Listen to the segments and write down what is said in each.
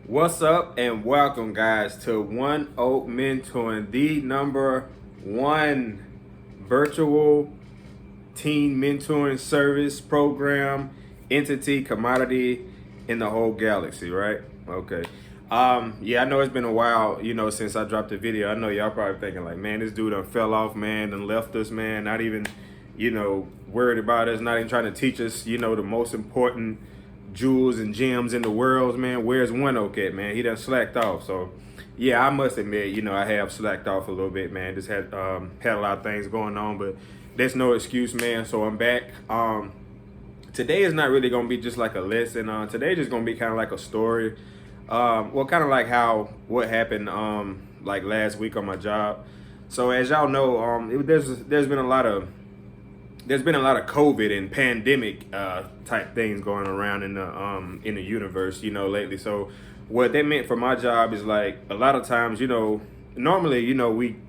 What's up and welcome guys to One Oak Mentoring, the number one virtual teen mentoring service program, entity, commodity in the whole galaxy, right? Okay. Yeah, I know it's been a while, since I dropped the video. I know y'all probably thinking like, man, this dude done fell off, man, done left us, man, not even, worried about us, not even trying to teach us, the most important jewels and gems in the world, man. Where's One Oak at, man? He done slacked off. So yeah, I must admit, I have slacked off a little bit, man. Just had had a lot of things going on, but that's no excuse, man. So I'm back. Today is not really gonna be just like a lesson. Today just gonna be kind of like a story. Well, kind of like what happened like last week on my job. So as y'all know, there's been a lot of COVID and pandemic type things going around in the universe, lately. So what that meant for my job is like a lot of times, normally,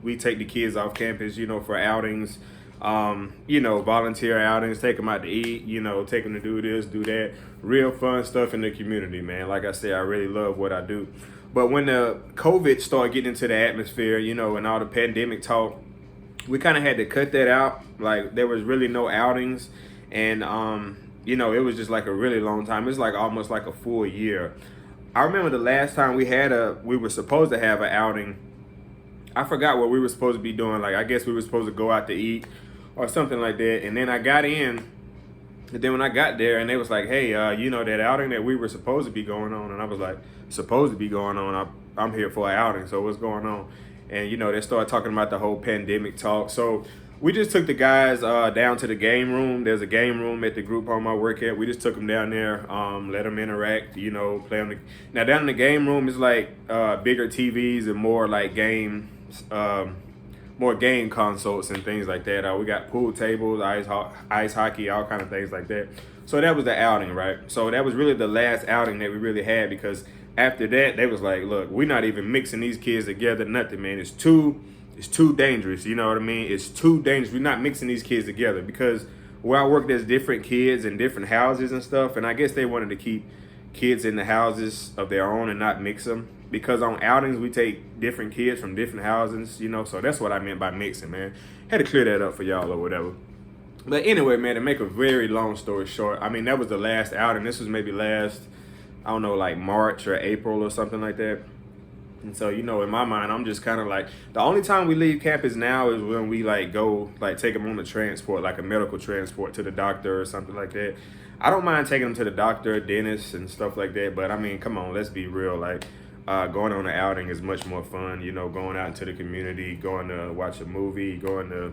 we take the kids off campus, for outings, volunteer outings, take them out to eat, take them to do this, do that, real fun stuff in the community, man. Like I said, I really love what I do. But when the COVID started getting into the atmosphere, and all the pandemic talk, we kind of had to cut that out. Like there was really no outings, and it was just like a really long time. It's like almost like a full year. I remember the last time we were supposed to have an outing. I forgot what we were supposed to be doing. Like I guess we were supposed to go out to eat or something like that. And then I got in, and then when I got there, and they was like, hey, that outing that we were supposed to be going on, and I was like, supposed to be going on? I'm here for an outing, so what's going on? And they started talking about the whole pandemic talk. So we just took the guys down to the game room. There's a game room at the group home I work at. We just took them down there, let them interact, play on the. Now down in the game room is like bigger TVs and more like more game consoles and things like that. We got pool tables, ice hockey, all kind of things like that. So that was the outing, right? So that was really the last outing that we really had, because after that, they was like, look, we're not even mixing these kids together, nothing, man. It's too dangerous, you know what I mean? It's too dangerous. We're not mixing these kids together, because where I work, there's different kids in different houses and stuff, and I guess they wanted to keep kids in the houses of their own and not mix them, because on outings, we take different kids from different houses, so that's what I meant by mixing, man. Had to clear that up for y'all or whatever. But anyway, man, to make a very long story short, I mean, that was the last outing. This was maybe last, I don't know, like March or April or something like that. And so, in my mind, I'm just kind of like, the only time we leave campus now is when we like go, like take them on the transport, like a medical transport to the doctor or something like that. I don't mind taking them to the doctor, dentist and stuff like that. But I mean, come on, let's be real. Like going on an outing is much more fun, going out into the community, going to watch a movie, going to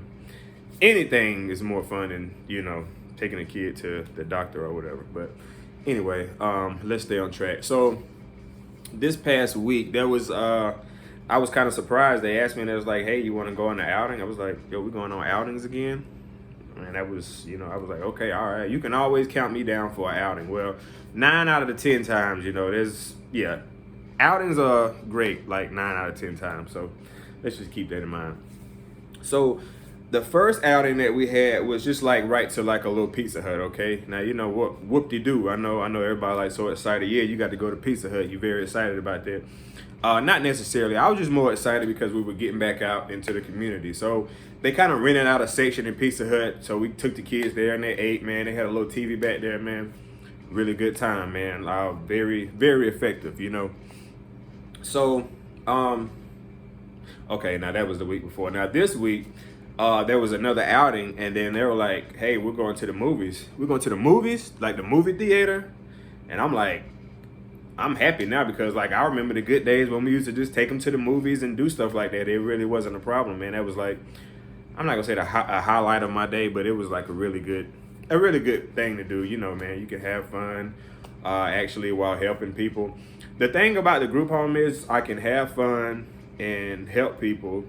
anything is more fun than, taking a kid to the doctor or whatever. But anyway, let's stay on track. So this past week, there was I was kind of surprised. They asked me, and it was like, hey, you want to go on an outing? I was like, yo, we going on outings again? And that was, I was like, okay, all right. You can always count me down for an outing. Well, 9 out of the 10 times, outings are great, like 9 out of 10 times. So let's just keep that in mind. So the first outing that we had was just like right to like a little Pizza Hut, okay? Now, what, whoop-de-doo. I know everybody like so excited. Yeah, you got to go to Pizza Hut. You're very excited about that. Not necessarily. I was just more excited because we were getting back out into the community. So they kind of rented out a section in Pizza Hut. So we took the kids there and they ate, man. They had a little TV back there, man. Really good time, man. Very, very effective, So, okay, now that was the week before. Now this week, there was another outing, and then they were like, hey, we're going to the movies. We're going to the movies, like the movie theater. And I'm like, I'm happy now, because like I remember the good days when we used to just take them to the movies and do stuff like that. It really wasn't a problem, man. That was like, I'm not gonna say a highlight of my day, but it was like a really good thing to do. Man, you can have fun actually while helping people. The thing about the group home is I can have fun and help people,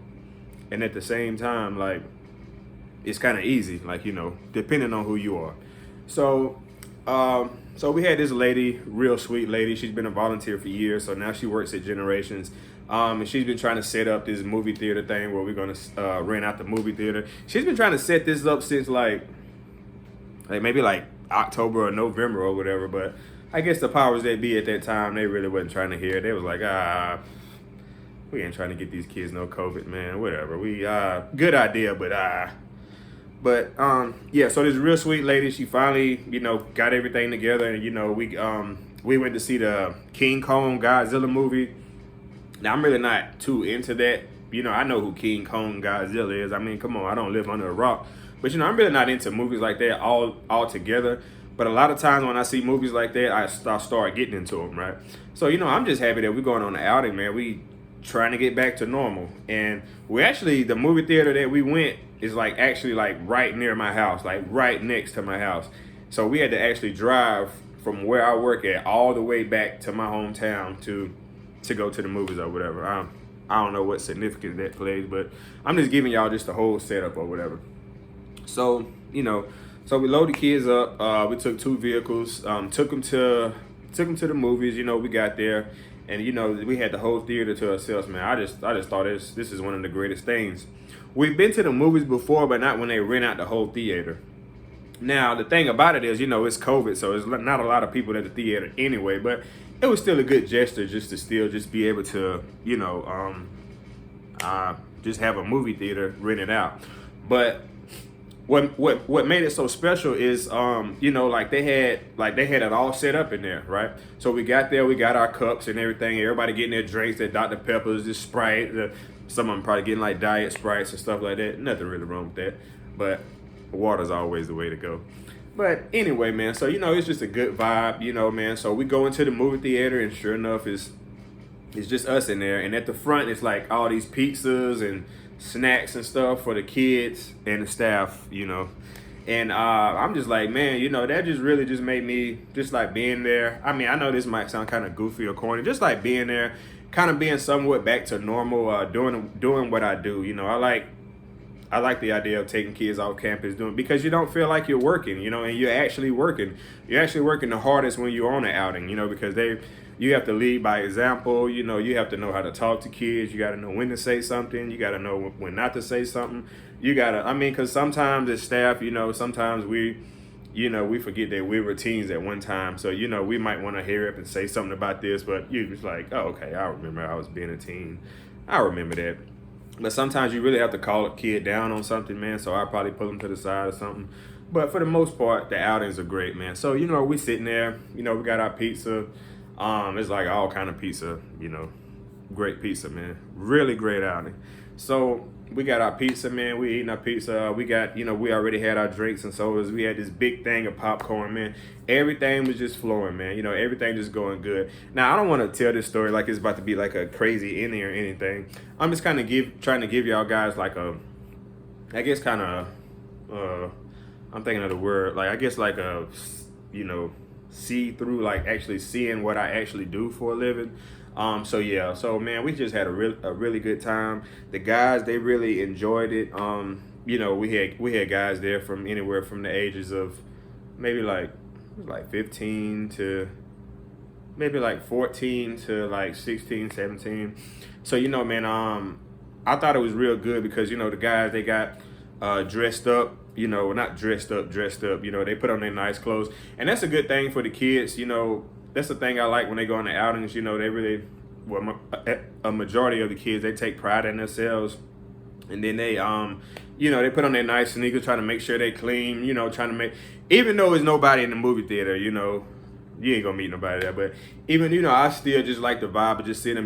and at the same time, like, it's kind of easy, like, depending on who you are. So so we had this lady, real sweet lady. She's been a volunteer for years, so now she works at Generations. And she's been trying to set up this movie theater thing where we're going to rent out the movie theater. She's been trying to set this up since like maybe like October or November or whatever. But I guess the powers that be at that time, they really wasn't trying to hear it. They was like, we ain't trying to get these kids no COVID, man. Whatever. We good idea, but yeah. So this real sweet lady, she finally, got everything together, and we went to see the King Kong Godzilla movie. Now I'm really not too into that. I know who King Kong Godzilla is. I mean, come on, I don't live under a rock. But I'm really not into movies like that all together. But a lot of times when I see movies like that, I start getting into them, right? So I'm just happy that we're going on the outing, man. We trying to get back to normal, and we actually, the movie theater that we went is actually right near my house, right next to my house. So we had to actually drive from where I work at all the way back to my hometown to go to the movies or whatever. I don't know what significance that plays, but I'm just giving y'all just the whole setup or whatever. So so we loaded the kids up. We took 2 vehicles, took them to the movies. We got there, and we had the whole theater to ourselves, man. I just thought this is one of the greatest things. We've been to the movies before, but not when they rent out the whole theater. Now the thing about it is, it's COVID, so there's not a lot of people at the theater anyway. But it was still a good gesture just to still just be able to, just have a movie theater rented out. But what made it so special is they had it all set up in there, right? So we got there, we got our cups and everything, everybody getting their drinks, their Dr. Peppers, this Sprite, some of them probably getting Diet Sprites and stuff like that. Nothing really wrong with that, but water's always the way to go. But anyway, man, so it's just a good vibe, man. So we go into the movie theater, and sure enough, it's just us in there, and at the front it's all these pizzas and snacks and stuff for the kids and the staff, and I'm just like, man, that just really just made me just being there. I mean, I know this might sound kind of goofy or corny, just being there, kind of being somewhat back to normal, doing what I do. I like the idea of taking kids off campus because you don't feel like you're working, and you're actually working. You're actually working the hardest when you're on an outing, because you have to lead by example. You have to know how to talk to kids. You got to know when to say something. You got to know when not to say something. Because sometimes as staff, sometimes we forget that we were teens at one time. So, we might want to hurry up and say something about this, but you just oh, okay, I remember I was being a teen. I remember that. But sometimes you really have to call a kid down on something, man. So I probably pull them to the side or something. But for the most part, the outings are great, man. So, we sitting there, we got our pizza. It's all kind of pizza, great pizza, man. Really great outing. So we got our pizza, man. We eating our pizza. We got, we already had our drinks and sodas. We had this big thing of popcorn, man. Everything was just flowing, man. Everything just going good. Now, I don't want to tell this story like it's about to be a crazy ending or anything. I'm just kind of trying to give y'all guys I'm thinking of the word, see through, actually seeing what I actually do for a living. So man, we just had a really good time. The guys, they really enjoyed it. We had guys there from anywhere from the ages of maybe 15 to maybe 14 to 16, 17. So man, I thought it was real good because the guys, they got dressed up. Not dressed up. They put on their nice clothes, and that's a good thing for the kids. That's the thing I like when they go on the outings. They really, a majority of the kids, they take pride in themselves, and then they they put on their nice sneakers, trying to make sure they clean. Trying to make, even though there's nobody in the movie theater, you ain't gonna meet nobody there, but even, I still just like the vibe of just seeing them,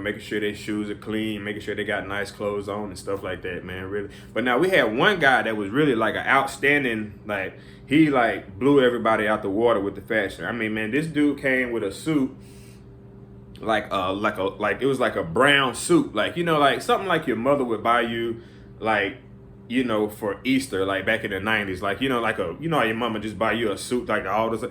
making sure their shoes are clean, making sure they got nice clothes on and stuff like that, man, really. But now we had one guy that was really an outstanding, he blew everybody out the water with the fashion. I mean, man, this dude came with a suit, it was a brown suit, something like your mother would buy you, for Easter, back in the 90s, how your mama just buy you a suit, all this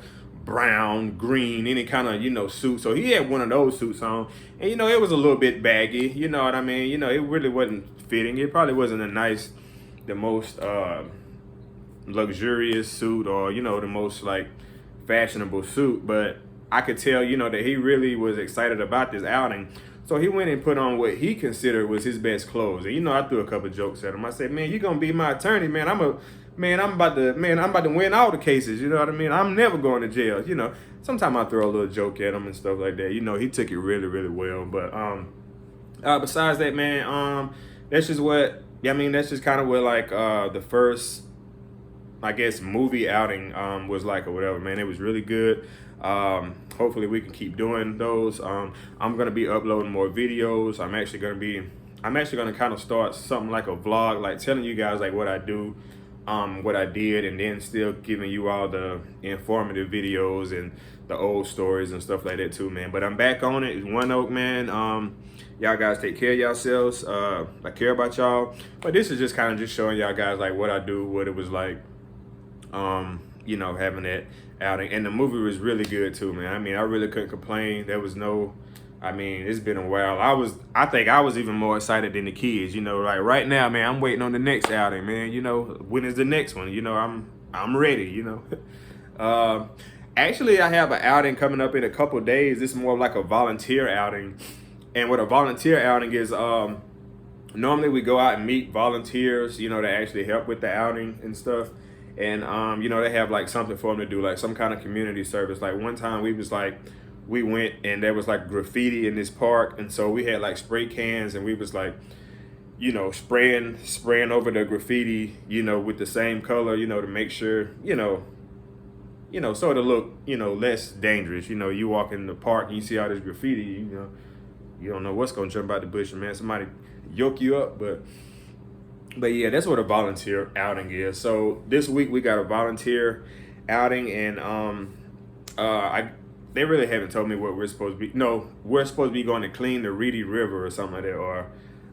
brown, green, any kind of, suit. So he had one of those suits on, and, it was a little bit baggy, you know what I mean? It really wasn't fitting. It probably wasn't the most luxurious suit or, the most, fashionable suit, but I could tell, that he really was excited about this outing. So he went and put on what he considered was his best clothes. And, I threw a couple jokes at him. I said, man, you're going to be my attorney, man. I'm man, I'm about to win all the cases. You know what I mean? I'm never going to jail. You know, sometimes I throw a little joke at him and stuff like that. You know, he took it really, really well. But besides that, man, that's just what. Yeah, I mean, that's just kind of what like the first, I guess, movie outing was like or whatever, man. It was really good. Hopefully we can keep doing those. I'm gonna be uploading more videos. I'm actually gonna kind of start something like a vlog, like telling you guys like what I do, what I did, and then still giving you all the informative videos and the old stories and stuff like that too, man. But I'm back on it. It's ONEOK, man. Y'all guys take care of yourselves. I care about y'all. But this is just kind of just showing y'all guys like what I do, what it was like, you know, having that outing. And the movie was really good too, man. I mean, I really couldn't complain. There was no, I mean, it's been a while. I think I was even more excited than the kids, you know, like right now, man, I'm waiting on the next outing, man. You know, when is the next one? You know, I'm ready, you know. Actually, I have an outing coming up in a couple of days. It's more like a volunteer outing. And what a volunteer outing is, normally we go out and meet volunteers, you know, to actually help with the outing and stuff. And, you know, they have like something for them to do, like some kind of community service. Like one time we went and there was like graffiti in this park. And so we had like spray cans and we was like, you know, spraying over the graffiti, you know, with the same color, you know, to make sure, you know, sort of look, you know, less dangerous. You know, you walk in the park and you see all this graffiti, you know, you don't know what's gonna jump out the bush, man. Somebody yoke you up, but yeah, that's what a volunteer outing is. So this week we got a volunteer outing, and they really haven't told me what we're supposed to be. No, we're supposed to be going to clean the Reedy River or something like that, or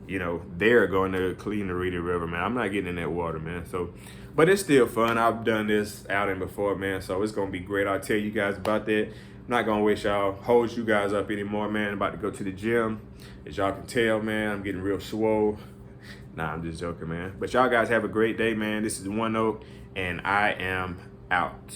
you know, they're going to clean the Reedy River, man. I'm not getting in that water, man. So, but it's still fun. I've done this outing before, man. So it's gonna be great. I'll tell you guys about that. I'm not gonna hold you guys up anymore, man. I'm about to go to the gym. As y'all can tell, man, I'm getting real swole. Nah, I'm just joking, man. But y'all guys have a great day, man. This is ONEOK, and I am out.